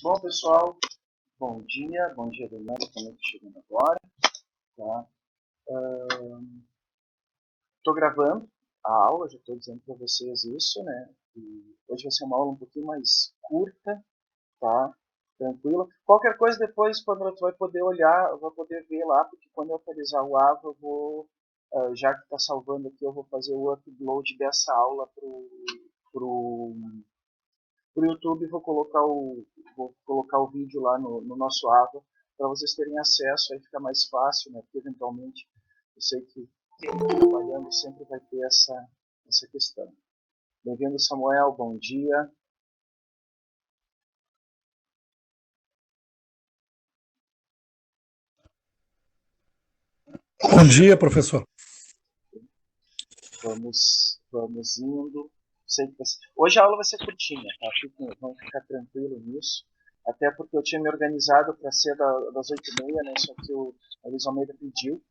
Bom, pessoal, bom dia, Daniela, também chegando agora. Tá? Estou gravando a aula, já estou dizendo para vocês isso, né? E hoje vai ser uma aula um pouquinho mais curta, tá? Tranquila. Qualquer coisa depois, quando tu vai poder olhar, vai poder ver lá, porque quando eu atualizar o AVA, eu vou, já que está salvando aqui, eu vou fazer o upload dessa aula pro YouTube, vou colocar o vídeo lá no nosso AVA para vocês terem acesso, aí fica mais fácil, né? Porque eventualmente eu sei que quem está trabalhando sempre vai ter essa questão. Bem-vindo, Samuel, bom dia. Bom dia, professor. Vamos indo. Sei que hoje a aula vai ser curtinha, tá? Vamos ficar tranquilo nisso. Até porque eu tinha me organizado para ser das 8h30, né? Só que o Luiz Almeida pediu,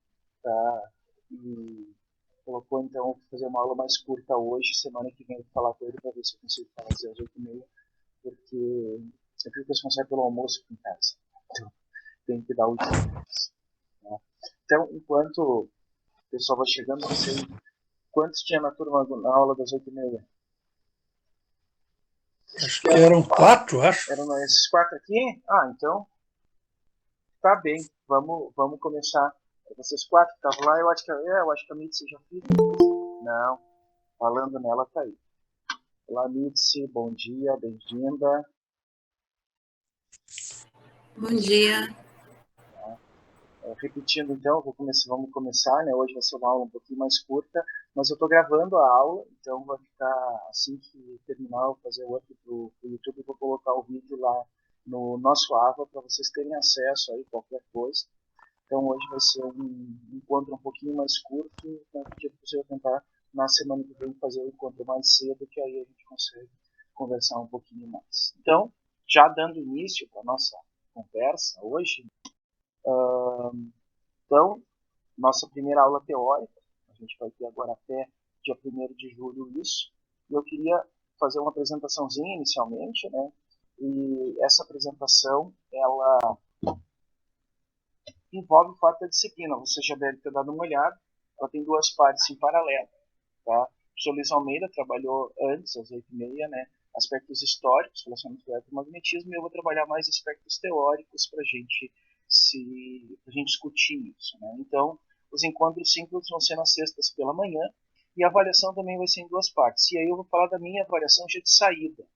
tá? E colocou, então, fazer uma aula mais curta hoje. Semana que vem eu vou falar com ele para ver se eu consigo fazer às 8h30, porque eu fico responsável pelo almoço aqui em casa. Então, tem que dar o tempo. Né? Então, enquanto o pessoal vai chegando, não sei quantos tinha na turma na aula das 8h30. Acho que eram 4, acho. Eram esses 4 aqui? Ah, então tá bem. Vamos começar. Vocês 4 que estavam lá, eu acho que a Mitzi já fez. Não, falando nela tá aí. Olá, Mitzi, bom dia, bem-vinda. Bom dia. Repetindo então, vamos começar, né? Hoje vai ser uma aula um pouquinho mais curta, mas eu estou gravando a aula, então vai ficar, assim que terminar, eu vou fazer o up pro YouTube, eu vou colocar o vídeo lá no nosso AVA para vocês terem acesso aí, qualquer coisa. Então hoje vai ser um encontro um pouquinho mais curto, então eu vou tentar na semana que vem fazer o encontro mais cedo, que aí a gente consegue conversar um pouquinho mais. Então, já dando início para a nossa conversa hoje, então, nossa primeira aula teórica, a gente vai ter agora até dia 1º de julho isso, e eu queria fazer uma apresentaçãozinha inicialmente, né? E essa apresentação, ela envolve o fato da disciplina. Você já deve ter dado uma olhada, ela tem 2 partes em paralelo, tá? O professor Luiz Almeida trabalhou antes, às 8h30, né? Aspectos históricos relacionados ao eletromagnetismo, e eu vou trabalhar mais aspectos teóricos para a gente discutir isso, né? Então, os encontros simples vão ser nas sextas pela manhã, e a avaliação também vai ser em 2 partes. E aí eu vou falar da minha avaliação já de saída.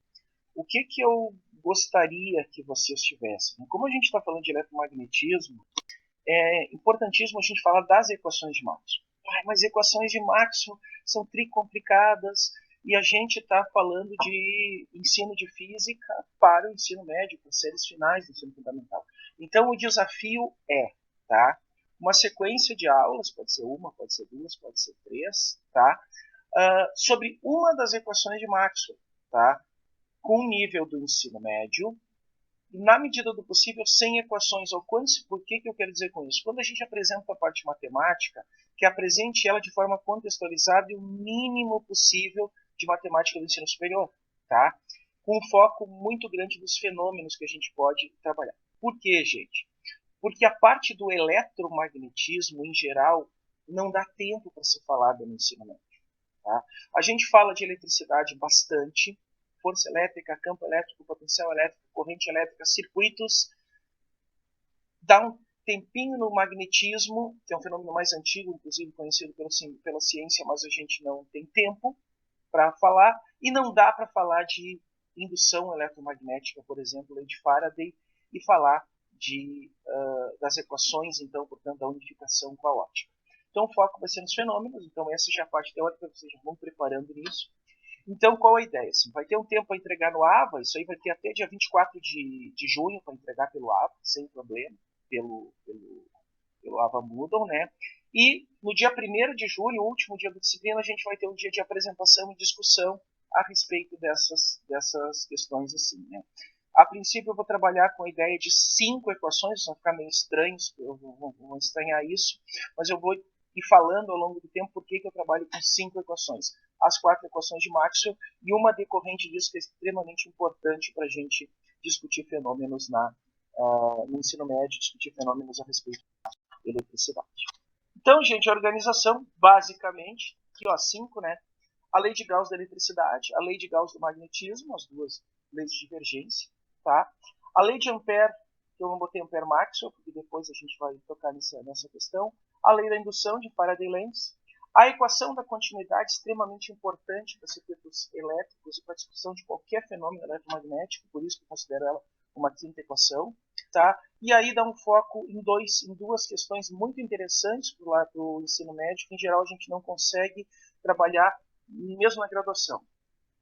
O que eu gostaria que vocês tivessem? Como a gente está falando de eletromagnetismo, é importantíssimo a gente falar das equações de Maxwell. Mas equações de Maxwell são tricomplicadas e a gente está falando de ensino de física para o ensino médio, para séries finais do ensino fundamental. Então o desafio é, tá? Uma sequência de aulas, pode ser uma, pode ser 2, pode ser 3, tá? Sobre uma das equações de Maxwell, tá? Com o nível do ensino médio, na medida do possível, sem equações ou quantos. Por que eu quero dizer com isso? Quando a gente apresenta a parte matemática, que apresente ela de forma contextualizada e o mínimo possível de matemática do ensino superior, tá? Com um foco muito grande dos fenômenos que a gente pode trabalhar. Por que, gente? Porque a parte do eletromagnetismo, em geral, não dá tempo para ser falada no ensino médio. Tá? A gente fala de eletricidade bastante, força elétrica, campo elétrico, potencial elétrico, corrente elétrica, circuitos. Dá um tempinho no magnetismo, que é um fenômeno mais antigo, inclusive conhecido pela ciência, mas a gente não tem tempo para falar. E não dá para falar de indução eletromagnética, por exemplo, lei de Faraday, e falar das equações, então, portanto, da unificação com a óptica. Então, o foco vai ser nos fenômenos, então essa já é a parte teórica, vocês já vão preparando nisso. Então, qual a ideia? Assim, vai ter um tempo para entregar no AVA, isso aí vai ter até dia 24 de junho para entregar pelo AVA, sem problema, pelo AVA Moodle, né? E no dia 1º de julho, o último dia da disciplina, a gente vai ter um dia de apresentação e discussão a respeito dessas questões assim, né? A princípio eu vou trabalhar com a ideia de 5 equações, vão ficar meio estranhos, eu vou estranhar isso, mas eu vou ir falando ao longo do tempo por que eu trabalho com 5 equações. As 4 equações de Maxwell e uma decorrente disso que é extremamente importante para a gente discutir fenômenos no ensino médio, discutir fenômenos a respeito da eletricidade. Então, gente, a organização, basicamente, aqui ó, 5, né? A lei de Gauss da eletricidade, a lei de Gauss do magnetismo, as duas leis de divergência, tá? A lei de Ampère, que eu não botei Ampère-Maxwell, porque depois a gente vai tocar nessa questão. A lei da indução de Faraday-Lenz. A equação da continuidade, extremamente importante para circuitos elétricos e para a discussão de qualquer fenômeno eletromagnético, por isso que eu considero ela uma quinta equação. Tá? E aí dá um foco em duas questões muito interessantes para o ensino médio, que em geral a gente não consegue trabalhar mesmo na graduação,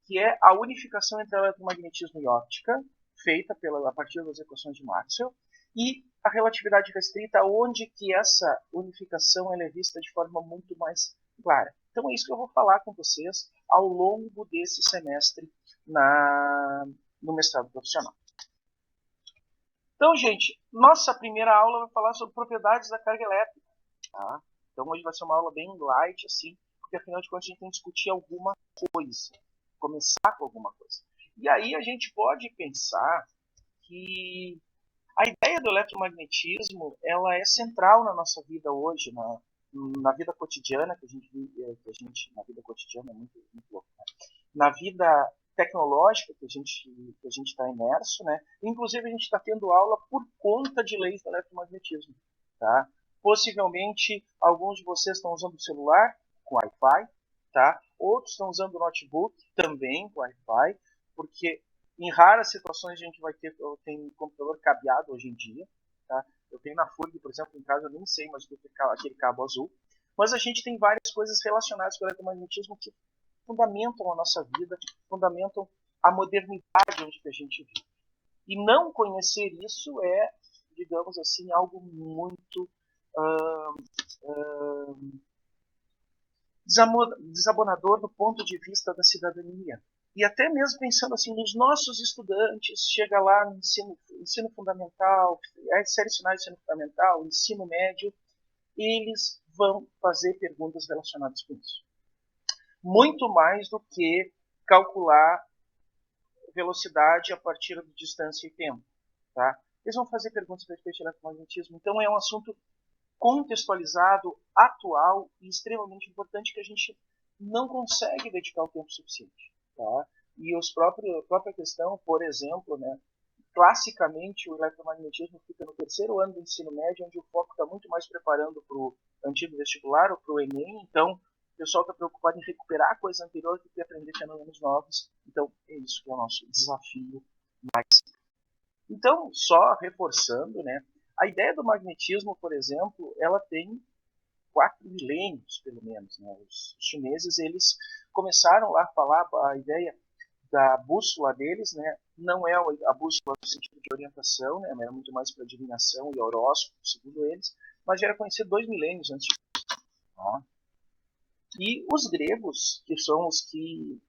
que é a unificação entre eletromagnetismo e óptica, feita a partir das equações de Maxwell, e a relatividade restrita, onde que essa unificação ela é vista de forma muito mais clara. Então é isso que eu vou falar com vocês ao longo desse semestre no mestrado profissional. Então, gente, nossa primeira aula vai falar sobre propriedades da carga elétrica. Tá? Então hoje vai ser uma aula bem light, assim, porque afinal de contas a gente tem que discutir alguma coisa, começar com alguma coisa. E aí a gente pode pensar que a ideia do eletromagnetismo ela é central na nossa vida hoje, na vida cotidiana, na vida cotidiana é muito louco, né? Na vida tecnológica que a gente está imerso, né? Inclusive a gente está tendo aula por conta de leis do eletromagnetismo, tá? Possivelmente alguns de vocês estão usando o celular com Wi-Fi, tá? Outros estão usando o notebook também com Wi-Fi, porque em raras situações a gente vai ter tem computador cabeado hoje em dia, tá? Eu tenho na FURG, por exemplo, em casa, eu nem sei mais do que aquele cabo azul, mas a gente tem várias coisas relacionadas com o eletromagnetismo que fundamentam a nossa vida, fundamentam a modernidade onde que a gente vive. E não conhecer isso é, digamos assim, algo muito desabonador do ponto de vista da cidadania. E até mesmo pensando assim nos nossos estudantes, chega lá no ensino fundamental, séries finais de ensino fundamental, ensino médio, eles vão fazer perguntas relacionadas com isso. Muito mais do que calcular velocidade a partir de distância e tempo. Tá? Eles vão fazer perguntas a respeito do eletromagnetismo. Então é um assunto contextualizado, atual e extremamente importante que a gente não consegue dedicar o tempo suficiente. Tá? E a própria questão, por exemplo, né, classicamente o eletromagnetismo fica no terceiro ano do ensino médio, onde o foco está muito mais preparando para o antigo vestibular ou para o Enem, então o pessoal está preocupado em recuperar a coisa anterior do que aprender fenômenos novos, então é isso que é o nosso desafio máximo. Então, só reforçando, né, a ideia do magnetismo, por exemplo, ela tem 4 milênios, pelo menos. Né? Os chineses eles começaram lá a falar a ideia da bússola deles, né? Não é a bússola no sentido de orientação, né? Era muito mais para divinação e horóscopo, segundo eles, mas já era conhecido 2 milênios antes de Cristo. Tá? E os gregos, que são os que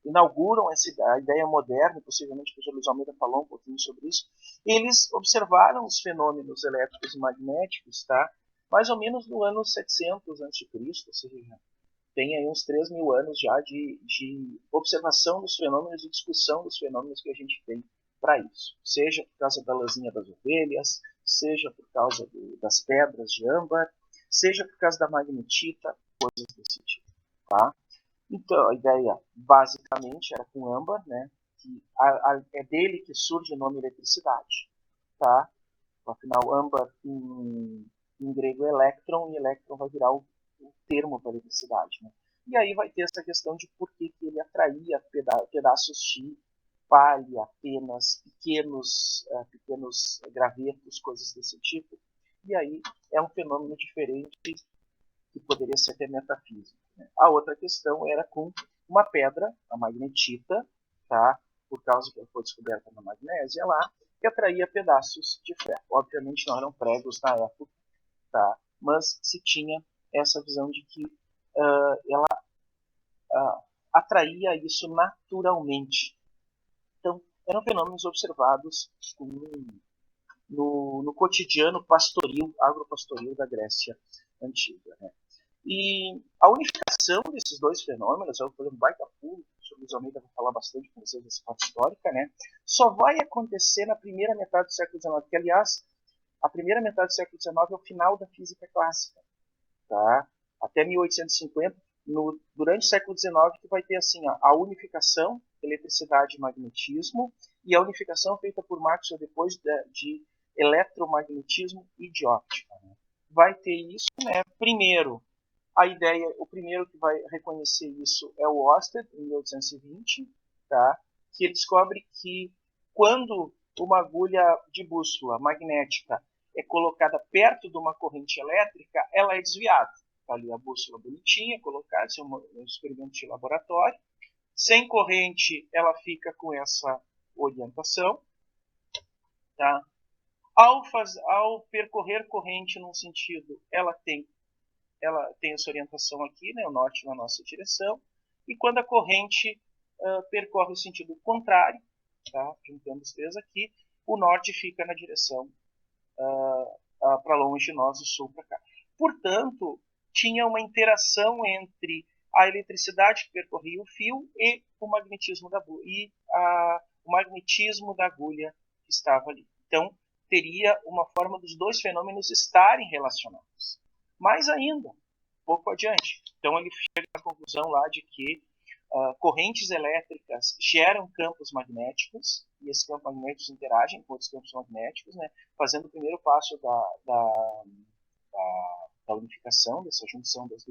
inauguram a ideia moderna, possivelmente o professor Luiz Almeida falou um pouquinho sobre isso, eles observaram os fenômenos elétricos e magnéticos, tá? Mais ou menos no ano 700 a.C., ou seja, tem aí uns 3.000 anos já de observação dos fenômenos e discussão dos fenômenos que a gente tem para isso. Seja por causa da lãzinha das ovelhas, seja por causa das pedras de âmbar, seja por causa da magnetita, coisas desse tipo. Tá? Então, a ideia basicamente era com âmbar, né? Que é dele que surge o nome eletricidade. Tá? Afinal, âmbar em grego é elétron, e elétron vai virar o termo para eletricidade. Né? E aí vai ter essa questão de por que ele atraía pedaços de palha, apenas pequenos gravetos, coisas desse tipo. E aí é um fenômeno diferente que poderia ser até metafísico. Né? A outra questão era com uma pedra, a magnetita, tá? Por causa que ela foi descoberta na magnésia lá, que atraía pedaços de ferro. Obviamente não eram pregos na época, tá? Mas se tinha essa visão de que ela atraía isso naturalmente. Então, eram fenômenos observados no cotidiano pastoril, agropastoril da Grécia Antiga. Né? E a unificação desses dois fenômenos, eu vou fazer um baita pulo professor Luiz Almeida vai falar bastante com vocês dessa parte histórica, né? Só vai acontecer na primeira metade do século XIX, que, aliás, a primeira metade do século XIX é o final da física clássica, tá? Até 1850, durante o século XIX, que vai ter assim, a unificação, eletricidade e magnetismo, e a unificação feita por Maxwell depois de eletromagnetismo e de óptica. Né? Vai ter isso, né? Primeiro, a ideia, o primeiro que vai reconhecer isso é o Ørsted, em 1820, tá? Que ele descobre que quando uma agulha de bússola magnética é colocada perto de uma corrente elétrica, ela é desviada. Está ali a bússola bonitinha, colocada, isso é um experimento de laboratório. Sem corrente, ela fica com essa orientação. Tá? Ao percorrer corrente num sentido, ela tem essa orientação aqui, né, o norte na nossa direção, e quando a corrente percorre o sentido contrário, tá, juntando os três aqui, o norte fica na direção para longe de nós, o sul para cá. Portanto, tinha uma interação entre a eletricidade que percorria o fio e o magnetismo da agulha que estava ali. Então, teria uma forma dos dois fenômenos estarem relacionados. Mais ainda, um pouco adiante. Então ele chega à conclusão lá de que correntes elétricas geram campos magnéticos, e esses campos magnéticos interagem com outros campos magnéticos, né, fazendo o primeiro passo da unificação, dessa junção dos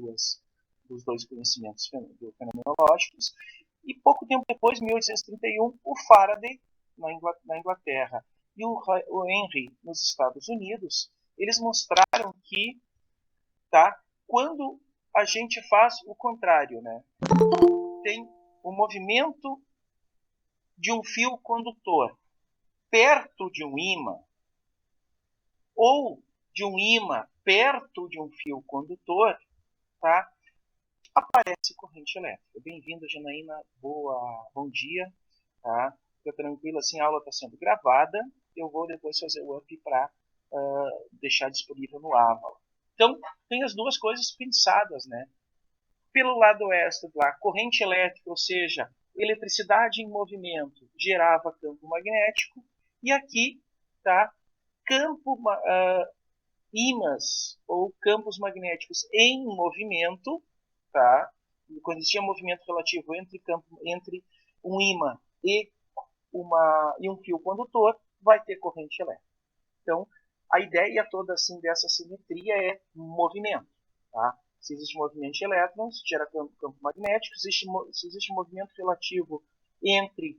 dois conhecimentos fenomenológicos. E pouco tempo depois, 1831, o Faraday, na Inglaterra, e o Henry, nos Estados Unidos, eles mostraram que quando a gente faz o contrário, né? Tem o movimento de um fio condutor perto de um ímã, ou de um ímã perto de um fio condutor, tá? Aparece corrente elétrica. Bem-vinda, Janaína. Bom dia. Tá? Fica tranquilo, assim, a aula está sendo gravada. Eu vou depois fazer o up para deixar disponível no Avala. Então, tem as duas coisas pensadas, né? Pelo lado oeste, lá, corrente elétrica, ou seja, eletricidade em movimento, gerava campo magnético. E aqui, tá, ímãs ou campos magnéticos em movimento, tá? Quando existia movimento relativo entre um ímã e um fio condutor, vai ter corrente elétrica. Então, a ideia toda assim, dessa simetria é movimento. Tá? Se existe movimento de elétrons, gera campo magnético. Se existe movimento relativo entre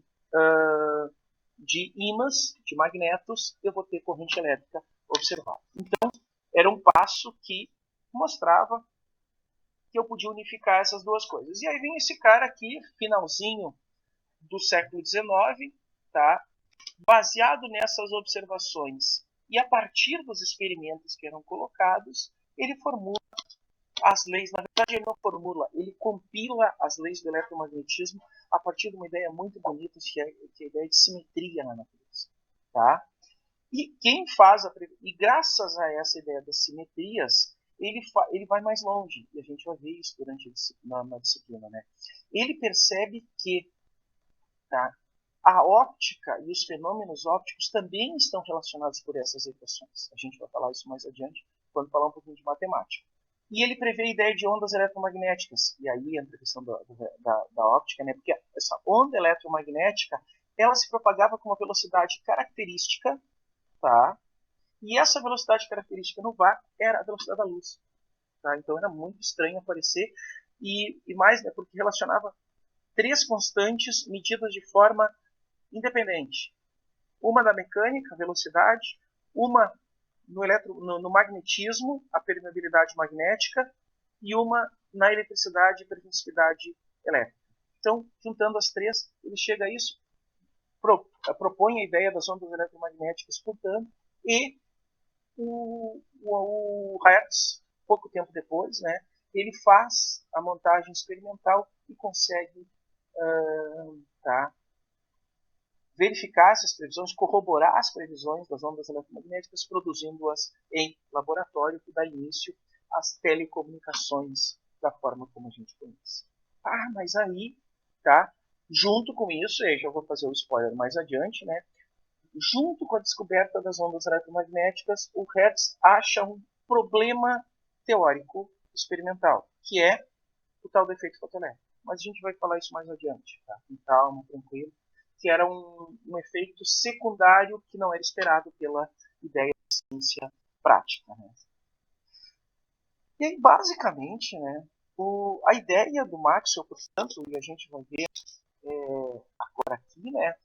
de ímãs, de magnetos, eu vou ter corrente elétrica observada. Então, era um passo que mostrava que eu podia unificar essas duas coisas. E aí vem esse cara aqui, finalzinho do século XIX, tá? Baseado nessas observações e a partir dos experimentos que eram colocados, ele formula as leis. Na verdade, ele não formula, ele compila as leis do eletromagnetismo a partir de uma ideia muito bonita, que é a ideia de simetria na natureza. Tá? E quem faz e graças a essa ideia das simetrias, ele vai mais longe, e a gente vai ver isso durante na disciplina. Né? Ele percebe que a óptica e os fenômenos ópticos também estão relacionados por essas equações. A gente vai falar isso mais adiante, quando falar um pouquinho de matemática. E ele prevê a ideia de ondas eletromagnéticas. E aí entra a questão da óptica, né? Porque essa onda eletromagnética, ela se propagava com uma velocidade característica, tá? E essa velocidade característica no vácuo era a velocidade da luz. Tá? Então era muito estranho aparecer. E mais, né, porque relacionava três constantes medidas de forma independente. Uma na mecânica, velocidade, uma no magnetismo, a permeabilidade magnética, e uma na eletricidade e permissividade elétrica. Então, juntando as três, ele chega a isso, propõe a ideia das ondas eletromagnéticas, portanto, e o Hertz, pouco tempo depois, né, ele faz a montagem experimental e consegue verificar essas previsões, corroborar as previsões das ondas eletromagnéticas, produzindo-as em laboratório, que dá início às telecomunicações da forma como a gente conhece. Mas aí, Junto com isso, e já vou fazer o spoiler mais adiante, né? Junto com a descoberta das ondas eletromagnéticas, o Hertz acha um problema teórico experimental, que é o tal do efeito fotoelétrico. Mas a gente vai falar isso mais adiante, tá? Com calma, tranquilo. Que era um efeito secundário que não era esperado pela ideia de ciência prática. Né? E aí, basicamente, né, a ideia do Maxwell, portanto, e a gente vai ver agora aqui, né,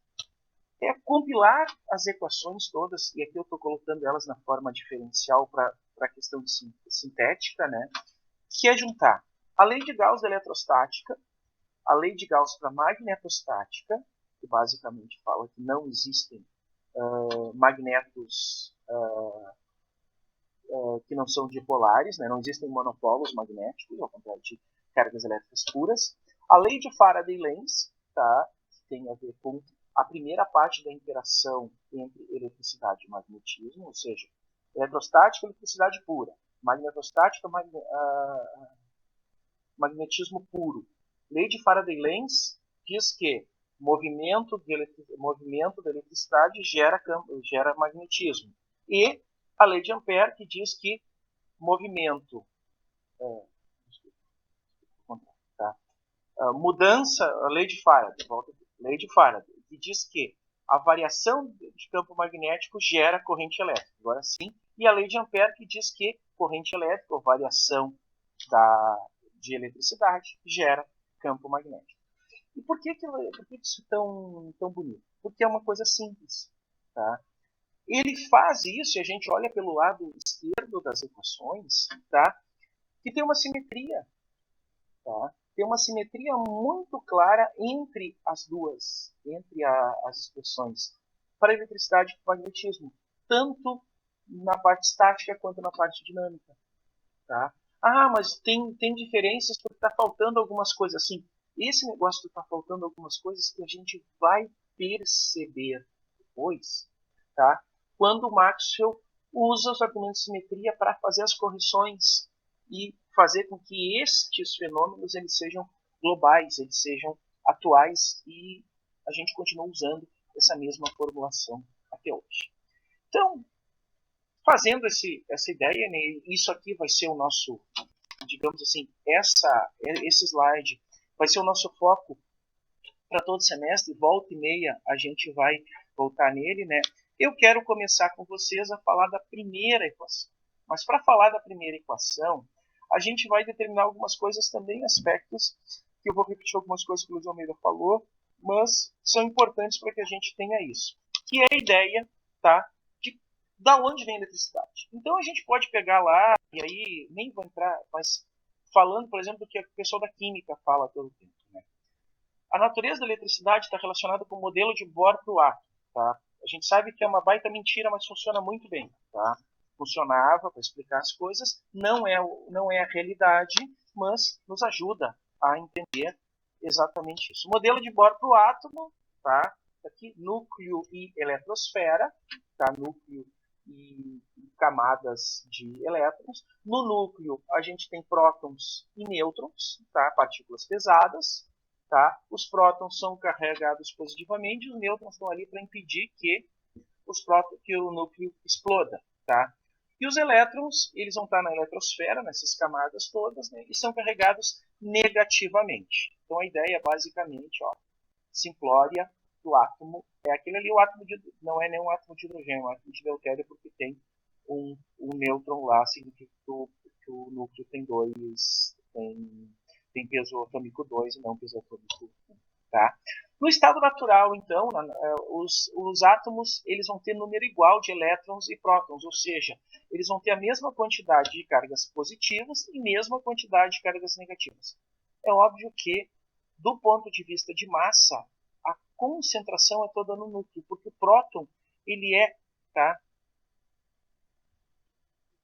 é compilar as equações todas, e aqui eu estou colocando elas na forma diferencial para a questão de sintética, né, que é juntar a lei de Gauss da eletrostática, a lei de Gauss para magnetostática, que basicamente fala que não existem magnetos que não são dipolares, né, não existem monopolos magnéticos, ao contrário de cargas elétricas puras. A lei de Faraday-Lenz, tá, que tem a ver com a primeira parte da interação entre eletricidade e magnetismo, ou seja, eletrostática, eletricidade pura, magnetostática, magnetismo puro. Lei de Faraday-Lenz diz que movimento da eletricidade gera magnetismo. E a lei de Ampère, que diz que movimento, mudança, a lei de Faraday, lei de Faraday, que diz que a variação de campo magnético gera corrente elétrica. Agora sim. E a lei de Ampère, que diz que corrente elétrica, ou variação de eletricidade, gera campo magnético. E por que isso é tão bonito? Porque é uma coisa simples. Tá? Ele faz isso, e a gente olha pelo lado esquerdo das equações, tá? Que tem uma simetria. Tá? Tem uma simetria muito clara entre as duas, entre as expressões para eletricidade e magnetismo, tanto na parte estática quanto na parte dinâmica. Tá? Ah, mas tem diferenças porque está faltando algumas coisas assim. Esse negócio de está faltando algumas coisas que a gente vai perceber depois, tá? Quando o Maxwell usa os argumentos de simetria para fazer as correções e fazer com que estes fenômenos eles sejam globais, eles sejam atuais, e a gente continua usando essa mesma formulação até hoje. Então, fazendo essa ideia, né, isso aqui vai ser o nosso, digamos assim, esse slide vai ser o nosso foco para todo semestre. Volta e meia a gente vai voltar nele, né? Eu quero começar com vocês a falar da primeira equação. Mas para falar da primeira equação, a gente vai determinar algumas coisas também, aspectos que eu vou repetir algumas coisas que o Luiz Almeida falou, mas são importantes para que a gente tenha isso. Que é a ideia, tá? Da onde vem a eletricidade. Então a gente pode pegar lá, e aí nem vou entrar, mas falando, por exemplo, do que o pessoal da química fala todo o tempo. Né? A natureza da eletricidade está relacionada com o modelo de Bohr para o átomo. Tá? A gente sabe que é uma baita mentira, mas funciona muito bem. Tá? Funcionava para explicar as coisas, não é a realidade, mas nos ajuda a entender exatamente isso. O modelo de Bohr para o átomo, tá? Aqui, núcleo e eletrosfera, tá? Núcleo e camadas de elétrons. No núcleo, a gente tem prótons e nêutrons, tá? Partículas pesadas. Tá? Os prótons são carregados positivamente e os nêutrons estão ali para impedir que o núcleo exploda. Tá? E os elétrons, eles vão estar na eletrosfera, nessas camadas todas, né? E são carregados negativamente. Então a ideia basicamente, ó, simplória do átomo é aquele ali, o átomo não é nenhum átomo de hidrogênio, é um átomo de deutério, porque tem um nêutron lá, significa que o núcleo tem peso atômico 2 e não peso atômico 1. Tá? No estado natural, então, os átomos eles vão ter número igual de elétrons e prótons, ou seja, eles vão ter a mesma quantidade de cargas positivas e mesma quantidade de cargas negativas. É óbvio que, do ponto de vista de massa, a concentração é toda no núcleo, porque o próton ele é, tá,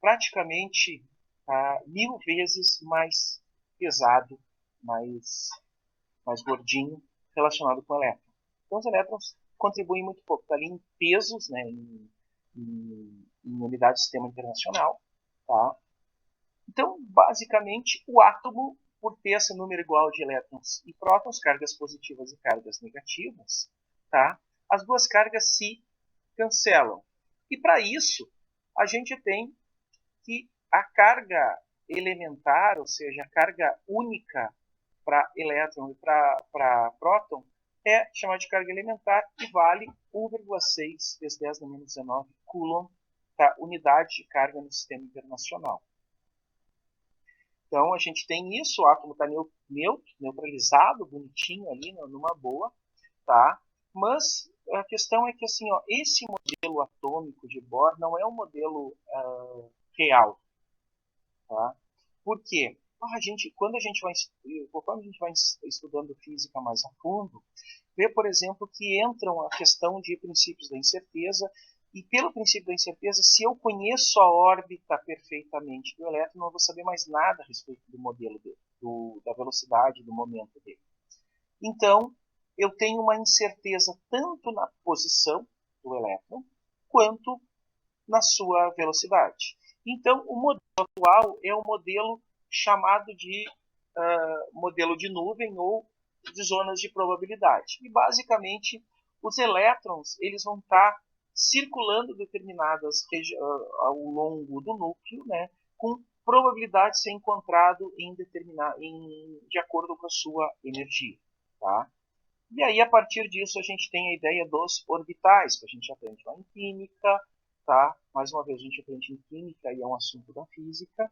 praticamente 1000 vezes mais pesado, mais gordinho, relacionado com o elétron. Então os elétrons contribuem muito pouco. Está ali em pesos, né, em unidade de sistema internacional. Tá? Então, basicamente, o átomo por ter esse número igual de elétrons e prótons, cargas positivas e cargas negativas, tá? As duas cargas se cancelam. E para isso, a gente tem que a carga elementar, ou seja, a carga única para elétron e para próton, é chamada de carga elementar, que vale 1,6 vezes 10 na menos 19 coulomb, tá? Unidade de carga no sistema internacional. Então, a gente tem isso, o átomo está neutralizado, bonitinho ali, numa boa, tá? Mas a questão é que assim, ó, esse modelo atômico de Bohr não é um modelo real. Tá? Por quê? Conforme a gente vai estudando física mais a fundo, vê, por exemplo, que entram a questão de princípios da incerteza, e pelo princípio da incerteza, se eu conheço a órbita perfeitamente do elétron, não vou saber mais nada a respeito do modelo dele, da velocidade, do momento dele. Então, eu tenho uma incerteza tanto na posição do elétron, quanto na sua velocidade. Então, o modelo atual é um modelo chamado de modelo de nuvem ou de zonas de probabilidade. E, basicamente, os elétrons eles vão estar circulando determinadas ao longo do núcleo, né, com probabilidade de ser encontrado de acordo com a sua energia. Tá? E aí, a partir disso, a gente tem a ideia dos orbitais, que a gente aprende lá em química. Tá? Mais uma vez, a gente aprende em química e é um assunto da física,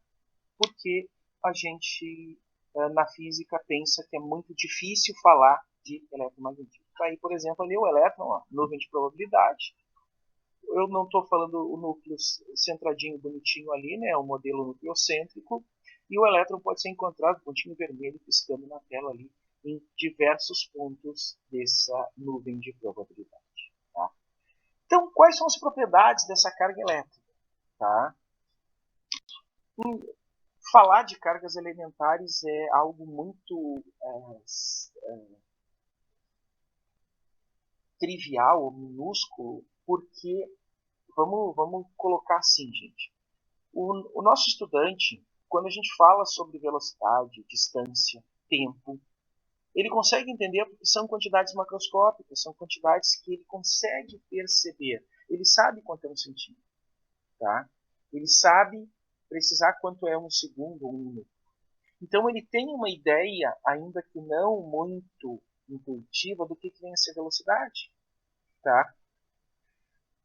porque a gente, na física, pensa que é muito difícil falar de eletromagnetismo. Tá aí, por exemplo, ali o elétron, ó, nuvem de probabilidade. Eu não estou falando o núcleo centradinho, bonitinho ali, né, o modelo nucleocêntrico, e o elétron pode ser encontrado, pontinho vermelho, piscando na tela ali, em diversos pontos dessa nuvem de probabilidade. Tá? Então, quais são as propriedades dessa carga elétrica? Tá? Falar de cargas elementares é algo muito trivial ou minúsculo, porque, vamos colocar assim, gente. O nosso estudante, quando a gente fala sobre velocidade, distância, tempo, ele consegue entender porque são quantidades macroscópicas, são quantidades que ele consegue perceber. Ele sabe quanto é um centímetro. Tá? Ele sabe precisar quanto é um segundo ou um minuto. Então ele tem uma ideia, ainda que não muito intuitiva, do que vem a ser velocidade. Tá?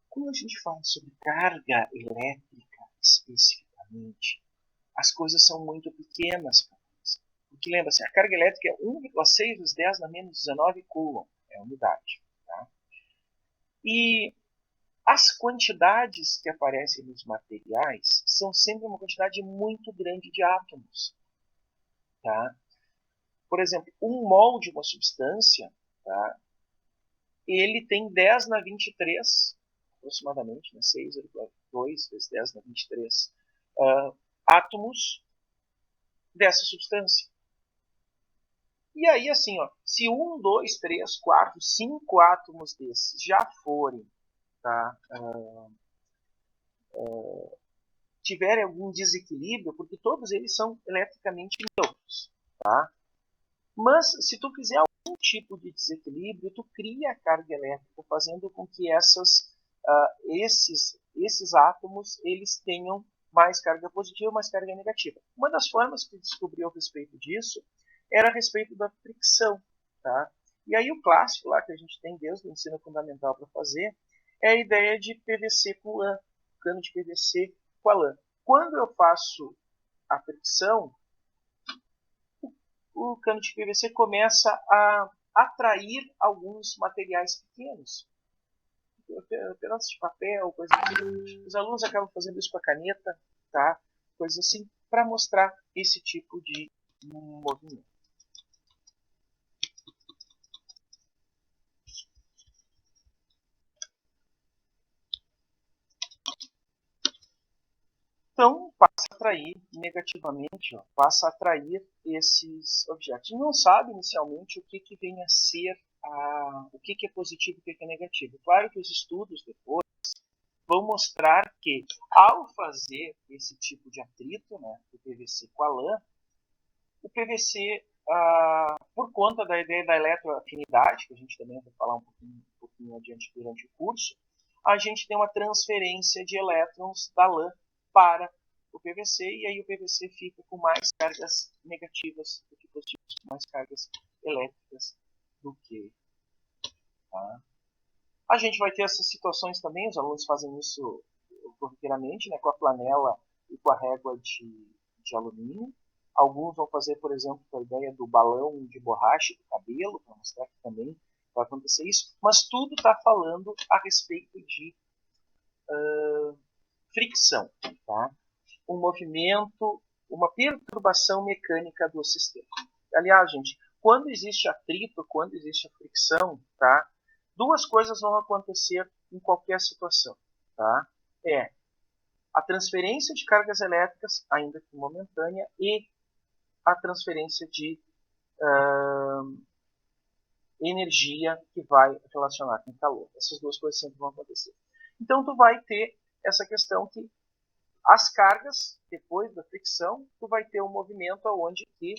Quando a gente fala sobre carga elétrica especificamente, as coisas são muito pequenas. Porque lembra-se, a carga elétrica é 1,6 vezes 10 na menos 19 coulomb, é a unidade. Tá? E as quantidades que aparecem nos materiais são sempre uma quantidade muito grande de átomos. Tá? Por exemplo, 1 mol de uma substância, tá? Ele tem 10 na 23, aproximadamente, né? 6,2 vezes 10 na 23 átomos dessa substância. E aí, assim, ó, se 1, 2, 3, 4, 5 átomos desses já forem, tá, tiverem algum desequilíbrio, porque todos eles são eletricamente neutros, tá? Mas se tu fizer algum tipo de desequilíbrio, tu cria a carga elétrica, fazendo com que esses átomos eles tenham mais carga positiva, mais carga negativa. Uma das formas que descobriu a respeito disso era a respeito da fricção, tá? E aí o clássico lá que a gente tem desde o ensino fundamental para fazer é a ideia de PVC com lã, cano de PVC com a lã. Quando eu faço a fricção, o cano de PVC começa a atrair alguns materiais pequenos, pedaços de papel, coisas assim. Os alunos acabam fazendo isso com a caneta, tá? Coisas assim, para mostrar esse tipo de movimento. Então, passa a atrair negativamente, ó, passa a atrair esses objetos. Não sabe inicialmente o que vem a ser, o que é positivo e o que é negativo. Claro que os estudos depois vão mostrar que, ao fazer esse tipo de atrito, né, do PVC com a lã, o PVC, por conta da ideia da eletroafinidade, que a gente também vai falar um pouquinho adiante durante o curso, a gente tem uma transferência de elétrons da lã para o PVC, e aí o PVC fica com mais cargas negativas do que positivas, mais cargas elétricas do que. Tá? A gente vai ter essas situações também, os alunos fazem isso corriqueiramente, né, com a flanela e com a régua de alumínio. Alguns vão fazer, por exemplo, com a ideia do balão de borracha do cabelo, para mostrar que também vai acontecer isso. Mas tudo está falando a respeito de fricção, tá? Um movimento, uma perturbação mecânica do sistema. Aliás, gente, quando existe atrito, quando existe a fricção, tá? Duas coisas vão acontecer em qualquer situação, tá? A transferência de cargas elétricas, ainda que momentânea, e a transferência de energia que vai relacionar com calor. Essas duas coisas sempre vão acontecer. Então, tu vai ter essa questão que as cargas, depois da fricção, tu vai ter um movimento onde que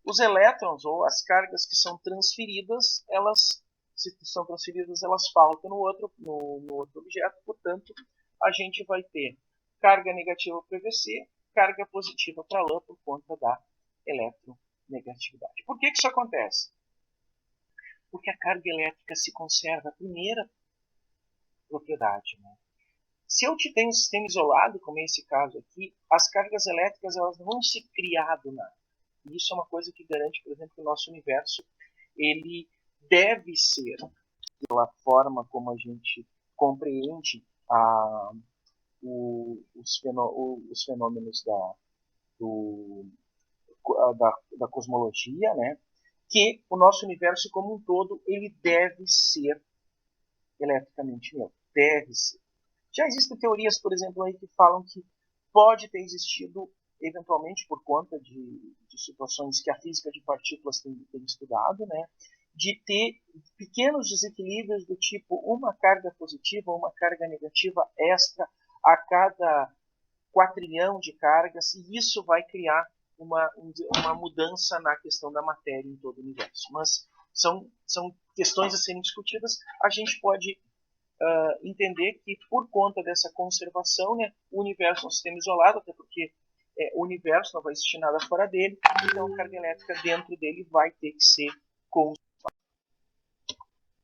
os elétrons, ou as cargas que são transferidas, se são transferidas, elas faltam no outro objeto. Portanto, a gente vai ter carga negativa para o PVC, carga positiva para a lã por conta da eletronegatividade. Por que isso acontece? Porque a carga elétrica se conserva, a primeira propriedade. Né? Se eu tenho um sistema isolado, como é esse caso aqui, as cargas elétricas elas não vão se criar do nada. E isso é uma coisa que garante, por exemplo, que o nosso universo ele deve ser, pela forma como a gente compreende os fenômenos da cosmologia, né? Que o nosso universo como um todo ele deve ser eletricamente neutro. Deve ser. Já existem teorias, por exemplo, aí que falam que pode ter existido, eventualmente por conta de situações que a física de partículas tem estudado, né, de ter pequenos desequilíbrios do tipo uma carga positiva ou uma carga negativa extra a cada quatrilhão de cargas, e isso vai criar uma mudança na questão da matéria em todo o universo. Mas são questões a serem discutidas. A gente pode entender que por conta dessa conservação, né, o universo é um sistema isolado, até porque o universo não vai existir nada fora dele, então a carga elétrica dentro dele vai ter que ser conservada.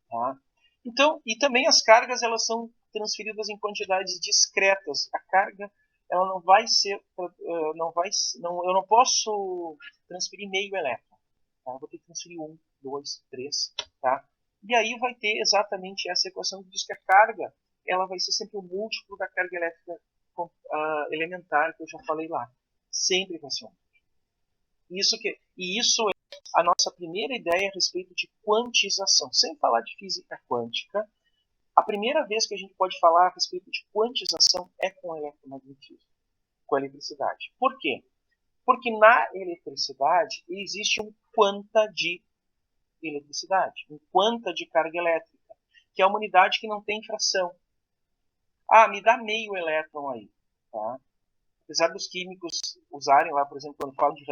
Tá? Então, e também as cargas elas são transferidas em quantidades discretas. A carga ela não vai ser, eu não posso transferir meio elétron. Tá? Eu vou ter que transferir 1, 2, 3, tá? E aí vai ter exatamente essa equação que diz que a carga ela vai ser sempre o múltiplo da carga elétrica elementar que eu já falei lá. Sempre vai ser um. Isso é a nossa primeira ideia a respeito de quantização. Sem falar de física quântica, a primeira vez que a gente pode falar a respeito de quantização é com o eletromagnetismo, com a eletricidade. Por quê? Porque na eletricidade existe um quanta de eletricidade, um quanta de carga elétrica, que é uma unidade que não tem fração. Me dá meio elétron aí. Tá? Apesar dos químicos usarem lá, por exemplo, quando falam de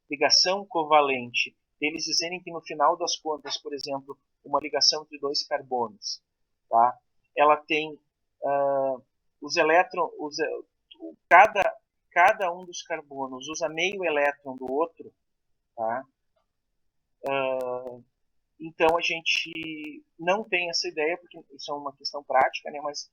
ligação covalente, eles dizerem que no final das contas, por exemplo, uma ligação entre dois carbonos, tá? Ela tem os elétrons, cada um dos carbonos usa meio elétron do outro, tá? Então a gente não tem essa ideia, porque isso é uma questão prática, né? Mas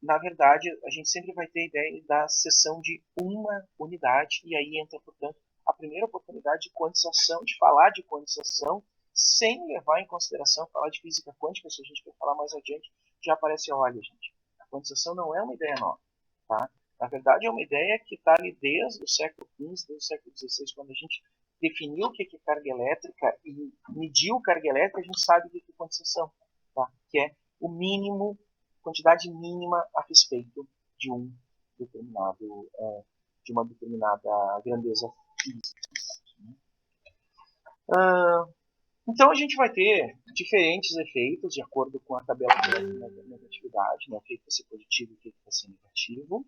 na verdade a gente sempre vai ter a ideia da seção de uma unidade, e aí entra, portanto, a primeira oportunidade de quantização, de falar de quantização, sem levar em consideração falar de física quântica. Se a gente for falar mais adiante, já aparece, olha, gente, a quantização não é uma ideia nova, tá? Na verdade é uma ideia que está ali desde o século XV, desde o século XVI, quando a gente definiu o que é carga elétrica e mediu carga elétrica, a gente sabe o que é quantização, tá? Que é o mínimo, quantidade mínima a respeito de de uma determinada grandeza física. Então a gente vai ter diferentes efeitos de acordo com a tabela de negatividade, né? O que vai ser positivo e o que vai ser negativo.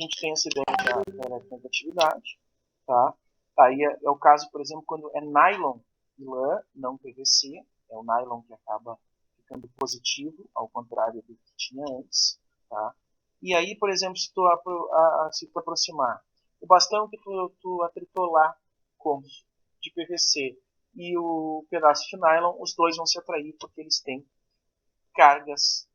gente tem essa ideia da eletronegatividade, tá? Aí é o caso, por exemplo, quando é nylon e lã, não PVC, é o nylon que acaba ficando positivo, ao contrário do que tinha antes, tá? E aí, por exemplo, se tu aproximar, o bastão que tu atritou lá de PVC e o pedaço de nylon, os dois vão se atrair porque eles têm cargas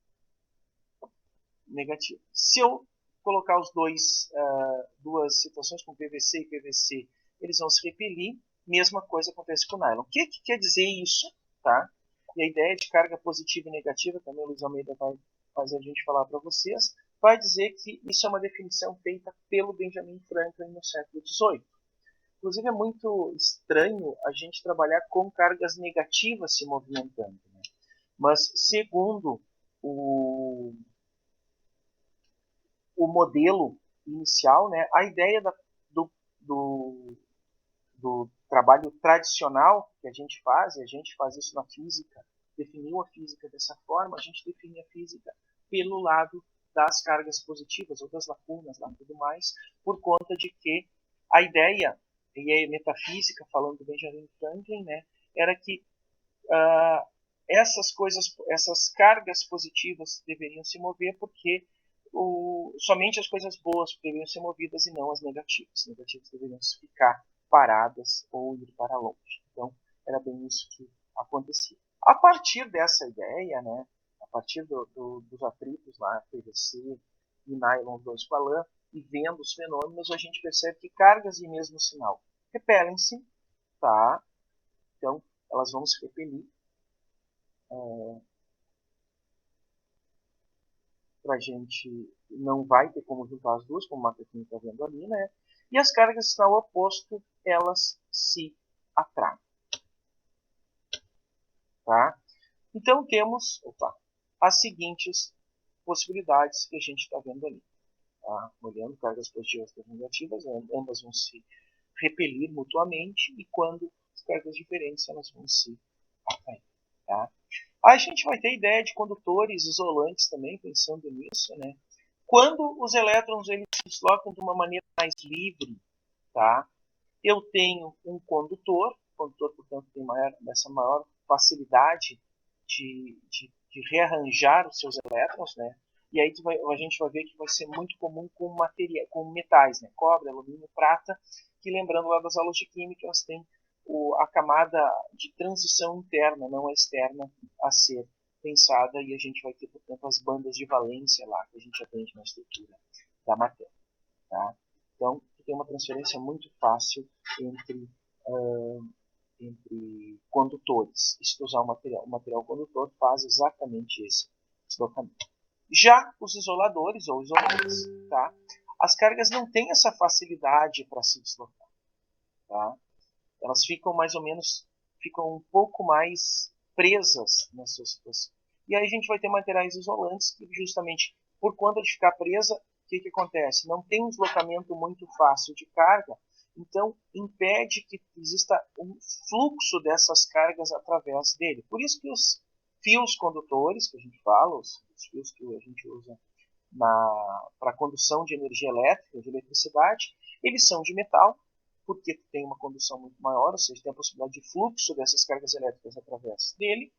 negativas. Se eu colocar os duas situações com PVC e PVC, eles vão se repelir. Mesma coisa acontece com o nylon. O que quer dizer isso? Tá? E a ideia de carga positiva e negativa, também o Luiz Almeida vai fazer a gente falar para vocês, vai dizer que isso é uma definição feita pelo Benjamin Franklin no século XVIII. Inclusive é muito estranho a gente trabalhar com cargas negativas se movimentando. Né? Mas segundo o modelo inicial, né, a ideia do trabalho tradicional que a gente faz, e a gente faz isso na física, definiu a física dessa forma, a gente define a física pelo lado das cargas positivas ou das lacunas lá tudo mais, por conta de que a ideia, e a metafísica, falando do Benjamin Franklin, né, era que essas cargas positivas deveriam se mover porque somente as coisas boas deveriam ser movidas e não as negativas. As negativas deveriam ficar paradas ou ir para longe. Então, era bem isso que acontecia. A partir dessa ideia, né, a partir dos atritos lá, PVC e nylon 2 com a lã, e vendo os fenômenos, a gente percebe que cargas de mesmo sinal repelem-se, tá? Então, elas vão se repelir. Para a gente não vai ter como juntar as duas, como o Marquinhos está vendo ali, né? E as cargas que estão ao oposto, elas se atraem. Tá? Então temos as seguintes possibilidades que a gente está vendo ali. Tá? Olhando cargas positivas e negativas, ambas vão se repelir mutuamente e quando as cargas diferentes, elas vão se atrair. Tá? A gente vai ter ideia de condutores isolantes também, pensando nisso, né? Quando os elétrons eles se deslocam de uma maneira mais livre, tá? Eu tenho um condutor, portanto, tem essa maior facilidade de rearranjar os seus elétrons, né? E aí a gente vai ver que vai ser muito comum com metais, né? Cobre, alumínio, prata, que lembrando lá das aulas de química, elas têm a camada de transição interna, não a externa, a ser pensada, e a gente vai ter, portanto, as bandas de valência lá, que a gente aprende na estrutura da matéria. Tá? Então, tem uma transferência muito fácil entre condutores. Se tu usar o material condutor, faz exatamente esse deslocamento. Já os isoladores ou isolantes, tá? As cargas não têm essa facilidade para se deslocar. Tá? Elas ficam mais ou menos, ficam um pouco mais presas na sua situação. E aí a gente vai ter materiais isolantes que justamente por conta de ficar presa, o que acontece? Não tem um deslocamento muito fácil de carga, então impede que exista um fluxo dessas cargas através dele. Por isso que os fios condutores, que a gente fala, os fios que a gente usa para condução de energia elétrica, de eletricidade, eles são de metal, porque tem uma condução muito maior, ou seja, tem a possibilidade de fluxo dessas cargas elétricas através dele.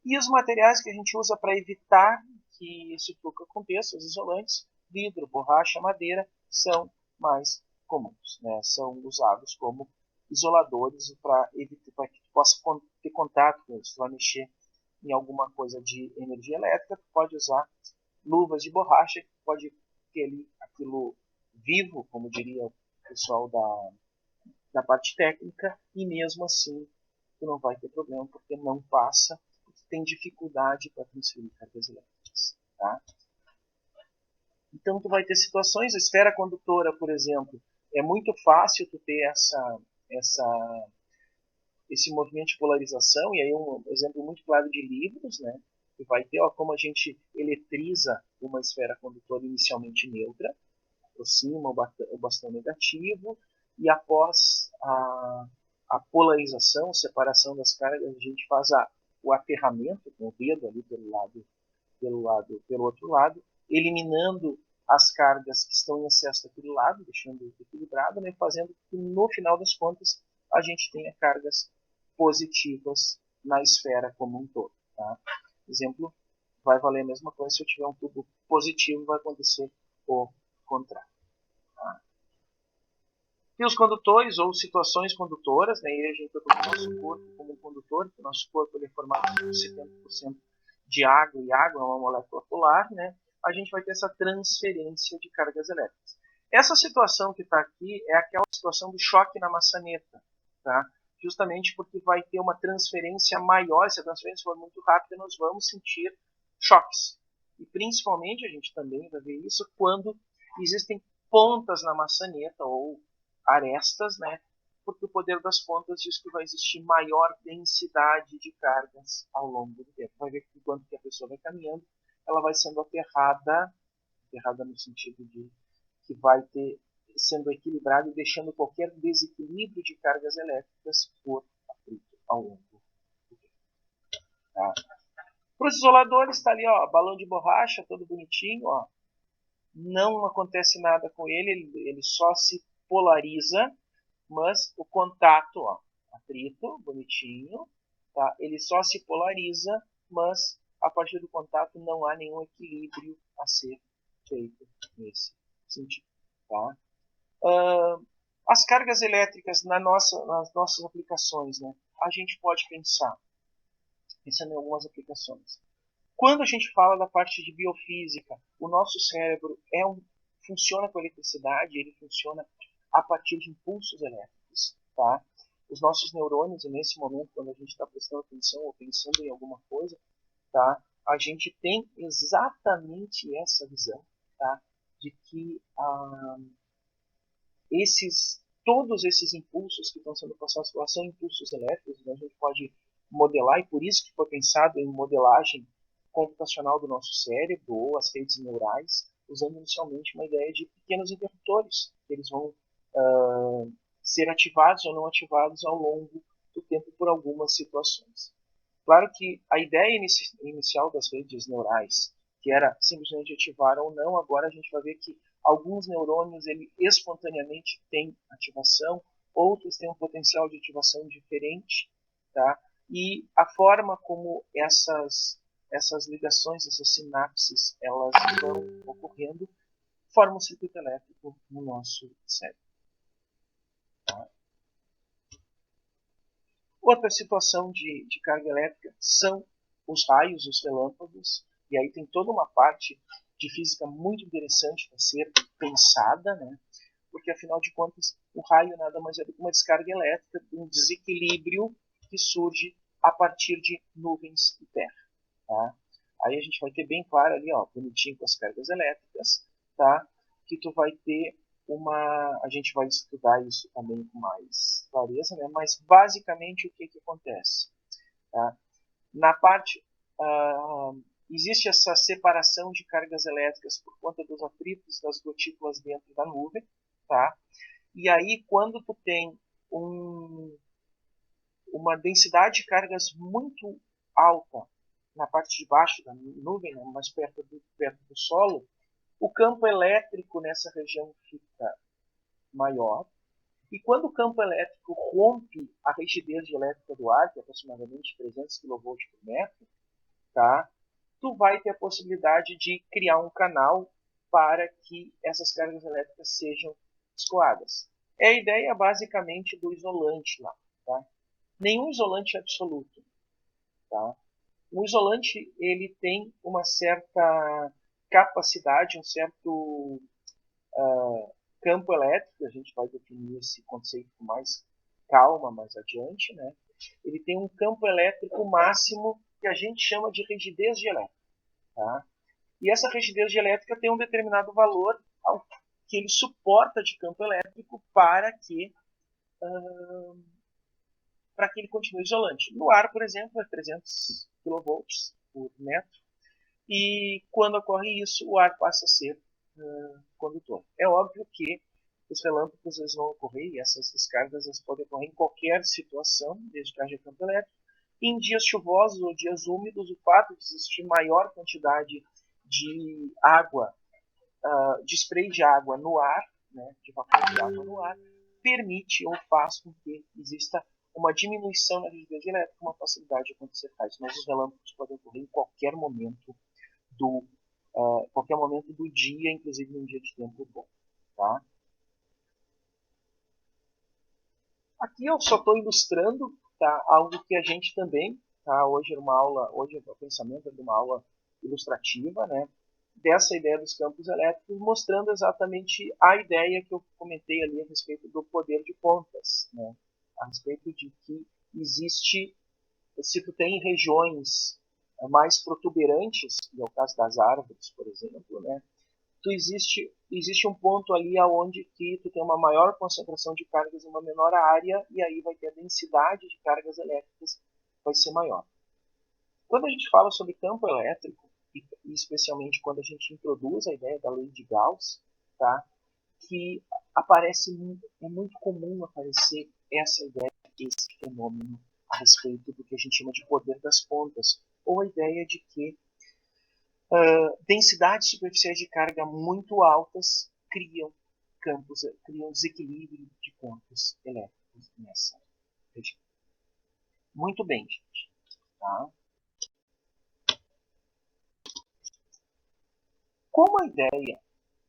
E os materiais que a gente usa para evitar que esse fluxo aconteça, os isolantes, vidro, borracha, madeira, são mais comuns, né? São usados como isoladores para evitar que tu possa ter contato com eles. Se tu vai mexer em alguma coisa de energia elétrica, tu pode usar luvas de borracha, que pode ter ali aquilo vivo, como diria o pessoal da parte técnica, e mesmo assim tu não vai ter problema, porque não passa, porque tem dificuldade para transferir cargas elétricas. Tá? Então tu vai ter situações, a esfera condutora, por exemplo, é muito fácil tu ter esse movimento de polarização, e aí um exemplo muito claro de livros, né? Tu vai ter como a gente eletriza uma esfera condutora inicialmente neutra, aproxima o bastão negativo, e após a polarização, separação das cargas, a gente faz o aterramento com o dedo ali pelo outro lado, eliminando as cargas que estão em excesso daquele lado, deixando equilibrado, né, fazendo que no final das contas a gente tenha cargas positivas na esfera como um todo. Tá? Exemplo, vai valer a mesma coisa se eu tiver um tubo positivo, vai acontecer o contrário. Tá? E os condutores ou situações condutoras, né, e a gente tem o nosso corpo como um condutor, o nosso corpo ele é formado por 70% de água, e água é uma molécula polar, né, a gente vai ter essa transferência de cargas elétricas. Essa situação que está aqui é aquela situação do choque na maçaneta, tá? Justamente porque vai ter uma transferência maior, se a transferência for muito rápida, nós vamos sentir choques. E principalmente a gente também vai ver isso quando existem pontas na maçaneta ou arestas, né? Porque o poder das pontas diz que vai existir maior densidade de cargas ao longo do tempo. Vai ver que enquanto que a pessoa vai caminhando, ela vai sendo aterrada no sentido de que vai ter sendo equilibrado e deixando qualquer desequilíbrio de cargas elétricas por atrito ao longo do tempo. Tá? Para os isoladores está ali, ó, balão de borracha, todo bonitinho, ó. Não acontece nada com ele só se polariza, mas o contato, ó, atrito, bonitinho, tá? Ele só se polariza, mas a partir do contato não há nenhum equilíbrio a ser feito nesse sentido. Tá? As cargas elétricas nas nossas aplicações, né? A gente pode pensando em algumas aplicações. Quando a gente fala da parte de biofísica, o nosso cérebro funciona com eletricidade, ele funciona a partir de impulsos elétricos. Tá? Os nossos neurônios, e nesse momento, quando a gente está prestando atenção ou pensando em alguma coisa, tá? A gente tem exatamente essa visão, tá? De que todos esses impulsos que estão sendo passados são impulsos elétricos, né? A gente pode modelar, e por isso que foi pensado em modelagem computacional do nosso cérebro ou as redes neurais, usando inicialmente uma ideia de pequenos interruptores, que eles vão ser ativados ou não ativados ao longo do tempo por algumas situações. Claro que a ideia inicial das redes neurais, que era simplesmente ativar ou não, agora a gente vai ver que alguns neurônios ele espontaneamente têm ativação, outros têm um potencial de ativação diferente, tá? E a forma como essas ligações, essas sinapses, elas vão ocorrendo, forma um circuito elétrico no nosso cérebro. Tá? Outra situação de carga elétrica são os raios, os relâmpagos, e aí tem toda uma parte de física muito interessante para ser pensada, né? Porque afinal de contas o raio nada mais é do que uma descarga elétrica, um desequilíbrio que surge a partir de nuvens e terra. Tá? Aí a gente vai ter bem claro ali, ó, bonitinho com as cargas elétricas, tá? Que tu vai ter a gente vai estudar isso também com mais clareza, né? Mas basicamente o que acontece? Tá? Na parte, existe essa separação de cargas elétricas por conta dos atritos das gotículas dentro da nuvem, tá? E aí quando tu tem uma densidade de cargas muito alta na parte de baixo da nuvem, né? Mais perto do solo, o campo elétrico nessa região fica maior, e quando o campo elétrico rompe a rigidez elétrica do ar, que é aproximadamente 300 kV por metro, tá? Tu vai ter a possibilidade de criar um canal para que essas cargas elétricas sejam escoadas. É a ideia basicamente do isolante lá. Tá? Nenhum isolante é absoluto. Tá? O isolante ele tem uma certa capacidade, um certo campo elétrico, a gente vai definir esse conceito com mais calma mais adiante, né? Ele tem um campo elétrico máximo que a gente chama de rigidez dielétrica. Tá? E essa rigidez dielétrica tem um determinado valor que ele suporta de campo elétrico para que ele continue isolante. No ar, por exemplo, é 300 kV por metro, e quando ocorre isso, o ar passa a ser condutor. É óbvio que os relâmpagos eles vão ocorrer, e essas descargas eles podem ocorrer em qualquer situação, desde que haja campo elétrico. Em dias chuvosos ou dias úmidos, o fato de existir maior quantidade de água de spray de água no ar, né, de vapor de água no ar, permite ou faz com que exista uma diminuição na rigidez elétrica, uma facilidade de acontecer raios. Mas os relâmpagos podem ocorrer em qualquer momento do dia, inclusive num dia de tempo bom. Tá? Aqui eu só estou ilustrando, tá, algo que a gente também, tá, hoje o pensamento é de uma aula ilustrativa, né, dessa ideia dos campos elétricos, mostrando exatamente a ideia que eu comentei ali a respeito do poder de pontas, né, a respeito de que existe, se tu tem regiões mais protuberantes, que é o caso das árvores, por exemplo, né, existe um ponto ali aonde que tu tem uma maior concentração de cargas em uma menor área e aí vai ter a densidade de cargas elétricas vai ser maior. Quando a gente fala sobre campo elétrico, e especialmente quando a gente introduz a ideia da lei de Gauss, tá, que é muito comum aparecer essa ideia, esse fenômeno a respeito do que a gente chama de poder das pontas, ou a ideia de que densidades superficiais de carga muito altas criam desequilíbrio de campos elétricos nessa região. Muito bem, gente. Tá? Como a ideia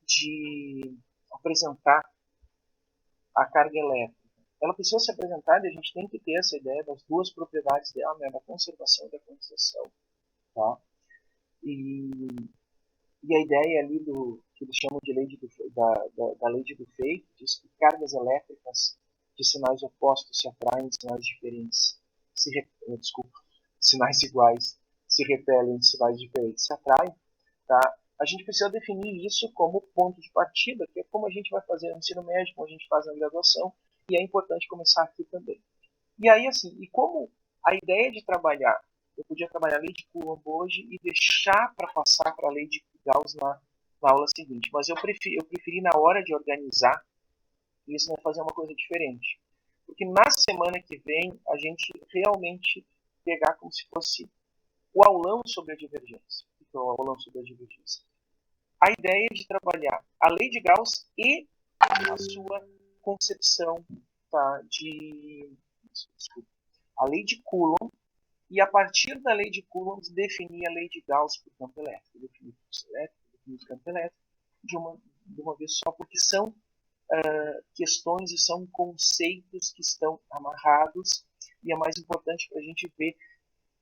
de apresentar a carga elétrica, ela precisa ser apresentada e a gente tem que ter essa ideia das duas propriedades dela, né, da conservação e da condensação. Tá? E a ideia ali que eles chamam de lei da lei de Dufay, diz que cargas elétricas de sinais opostos se atraem, sinais diferentes sinais iguais se repelem, sinais diferentes se atraem. Tá? A gente precisa definir isso como ponto de partida, que é como a gente vai fazer no ensino médio, como a gente faz na graduação, e é importante começar aqui também. E aí, assim, e como a ideia de trabalhar, eu podia trabalhar a lei de Coulomb hoje e deixar para passar para a lei de Gauss na aula seguinte, mas eu preferi na hora de organizar isso, né, fazer uma coisa diferente. Porque na semana que vem a gente realmente pegar como se fosse o aulão sobre a divergência. Então, o aulão sobre a divergência. A ideia de trabalhar a lei de Gauss e a sua concepção, tá, a lei de Coulomb, e a partir da lei de Coulomb definir a lei de Gauss para o campo elétrico, definir o fluxo elétrico, definir o campo elétrico de uma vez só, porque são questões e são conceitos que estão amarrados e é mais importante para a gente ver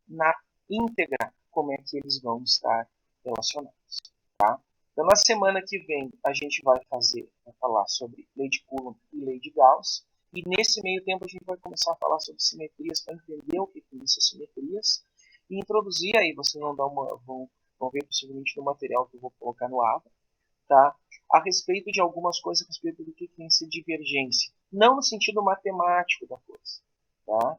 na íntegra como é que eles vão estar relacionados. Tá? Então, na semana que vem, a gente vai falar sobre lei de Coulomb e lei de Gauss. E nesse meio tempo, a gente vai começar a falar sobre simetrias para entender o que são essas simetrias. E introduzir aí, vocês vão ver possivelmente no material que eu vou colocar no AVA, tá? A respeito de algumas coisas, a respeito do que é essa divergência. Não no sentido matemático da coisa. Tá?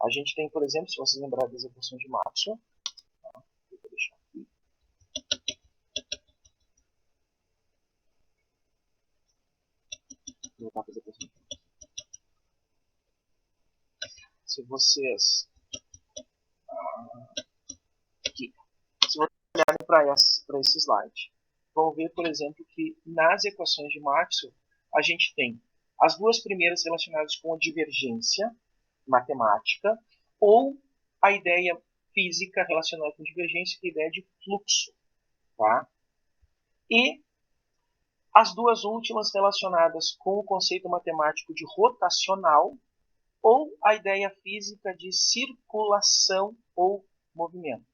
A gente tem, por exemplo, se vocês lembrarem das equações de Maxwell, tá? Eu vou deixar aqui. Vou voltar para as equações de Maxwell. Se vocês aqui, se vocês olharem para esse slide, vão ver, por exemplo, que nas equações de Maxwell a gente tem as duas primeiras relacionadas com a divergência matemática ou a ideia física relacionada com divergência, que é a ideia de fluxo. Tá? E as duas últimas relacionadas com o conceito matemático de rotacional ou a ideia física de circulação ou movimento.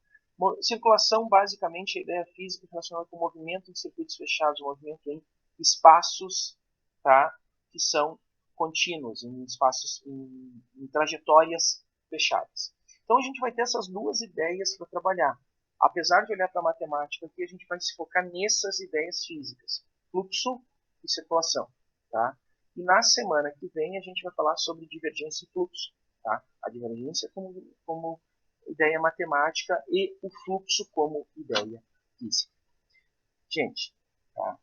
Circulação, basicamente, é a ideia física relacionada com o movimento em circuitos fechados, o movimento em espaços, tá, que são contínuos, em espaços, em trajetórias fechadas. Então a gente vai ter essas duas ideias para trabalhar. Apesar de olhar para a matemática aqui, a gente vai se focar nessas ideias físicas, fluxo e circulação. Tá? E na semana que vem a gente vai falar sobre divergência e fluxo. Tá? A divergência como ideia matemática e o fluxo como ideia física. Gente, tá?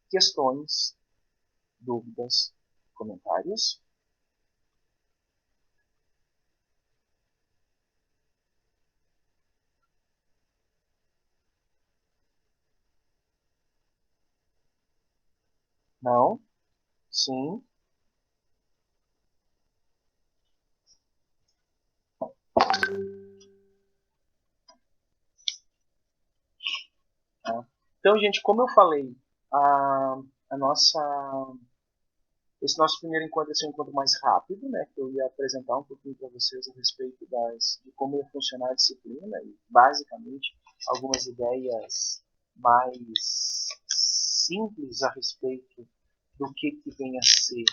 Questões, dúvidas, comentários? Não? Sim. Tá. Então, gente, como eu falei, a nossa, esse nosso primeiro encontro é um encontro mais rápido, né? Que eu ia apresentar um pouquinho para vocês a respeito de como ia funcionar a disciplina e, basicamente, algumas ideias mais simples a respeito do que vem a ser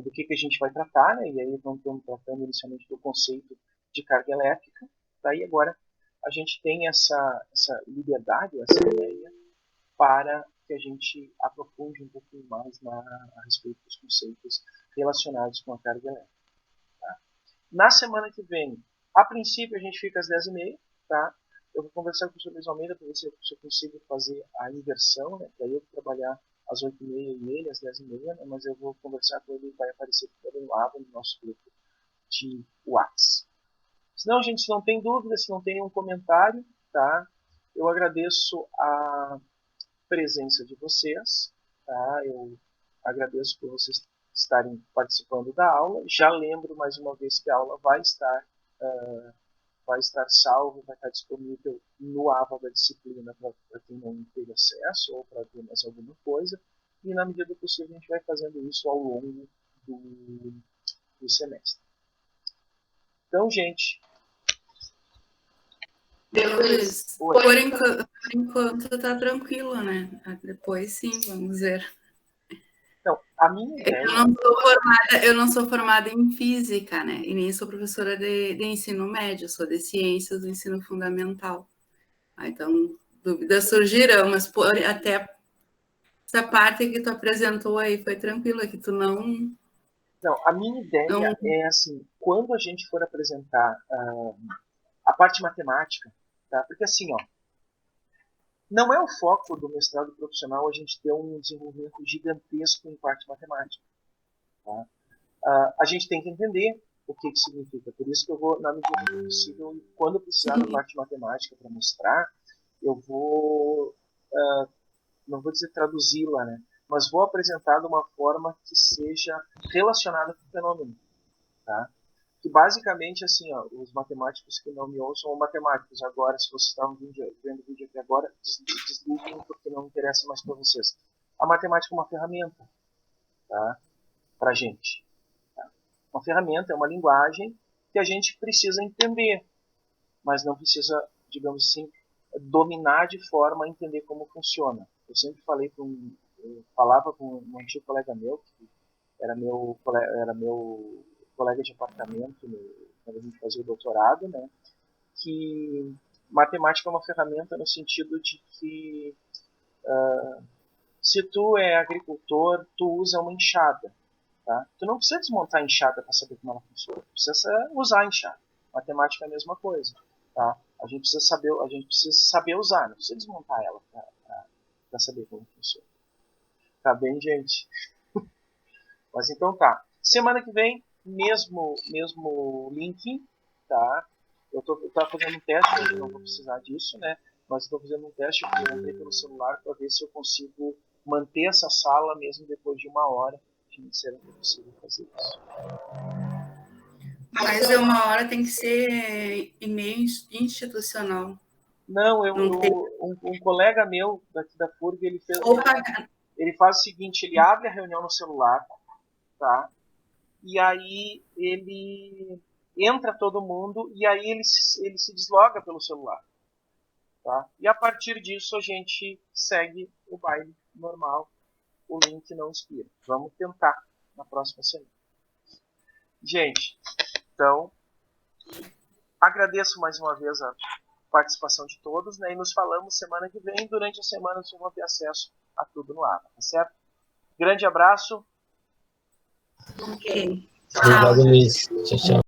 do que a gente vai tratar, né? E aí estamos tratando inicialmente do conceito de carga elétrica. Daí agora a gente tem essa liberdade, essa ideia, para que a gente aprofunde um pouquinho mais a respeito dos conceitos relacionados com a carga elétrica. Tá? Na semana que vem, a princípio a gente fica às 10h30, tá? Eu vou conversar com o professor Luiz Almeida para ver se eu consigo fazer a inversão, né? Para eu trabalhar às 8h30 e ele às 10h30, né? Mas eu vou conversar com ele e vai aparecer pelo lado no nosso grupo de WhatsApp. Senão, gente, se não tem dúvida, se não tem nenhum comentário, tá? Eu agradeço a presença de vocês, tá? Eu agradeço por vocês estarem participando da aula. Já lembro mais uma vez que a aula vai estar salvo, vai estar disponível no AVA da disciplina para quem não teve acesso ou para ver mais alguma coisa. E na medida do possível a gente vai fazendo isso ao longo do semestre. Então, gente. Deus, por enquanto tá tranquilo, né? Depois sim, vamos ver. Então, a minha ideia... Eu não sou formada em física, né? E nem sou professora de ensino médio, sou de ciências do ensino fundamental. Então, dúvidas surgirão, mas até essa parte que tu apresentou aí foi tranquila, que tu não... Não, a minha ideia é assim, quando a gente for apresentar a parte matemática, tá? Porque assim, ó, não é o foco do mestrado profissional a gente ter um desenvolvimento gigantesco em parte matemática. Tá? A gente tem que entender o que significa. Por isso que eu vou, na medida do possível, quando eu precisar da parte matemática para mostrar, eu vou, não vou dizer traduzi-la, né? Mas vou apresentar de uma forma que seja relacionada com o fenômeno. Tá? Que basicamente, assim, ó, os matemáticos que não me ouçam, ou matemáticos agora, se vocês estavam vendo o vídeo aqui agora, desliguem porque não interessa mais para vocês. A matemática é uma ferramenta, tá? Para a gente. Tá? Uma ferramenta é uma linguagem que a gente precisa entender, mas não precisa, digamos assim, dominar de forma a entender como funciona. Eu sempre falava com um antigo colega meu, que era meu colega de apartamento quando a gente fazia o doutorado, né, que matemática é uma ferramenta no sentido de que se tu é agricultor, tu usa uma enxada. Tá? Tu não precisa desmontar a enxada para saber como ela funciona. Tu precisa usar a enxada. Matemática é a mesma coisa. Tá? A gente precisa saber usar, não precisa desmontar ela para saber como funciona. Tá bem, gente? Mas então tá. Semana que vem, mesmo link, tá? Eu tava fazendo um teste, hoje não vou precisar disso, né? Mas estou fazendo um teste, eu entrei pelo celular para ver se eu consigo manter essa sala mesmo depois de 1 hora. De me ser possível fazer isso. Mas 1 hora tem que ser e-mail institucional. Não, um colega meu daqui da FURG, ele faz o seguinte, ele abre a reunião no celular, tá? E aí ele entra todo mundo e aí ele se desloga pelo celular. Tá? E a partir disso a gente segue o baile normal, o link não expira. Vamos tentar na próxima semana. Gente, então, agradeço mais uma vez a participação de todos, né? E nos falamos semana que vem. Durante a semana vocês vão ter acesso a tudo no AVA, tá certo? Grande abraço. Ok. Obrigado, Luiz. Tchau, tchau.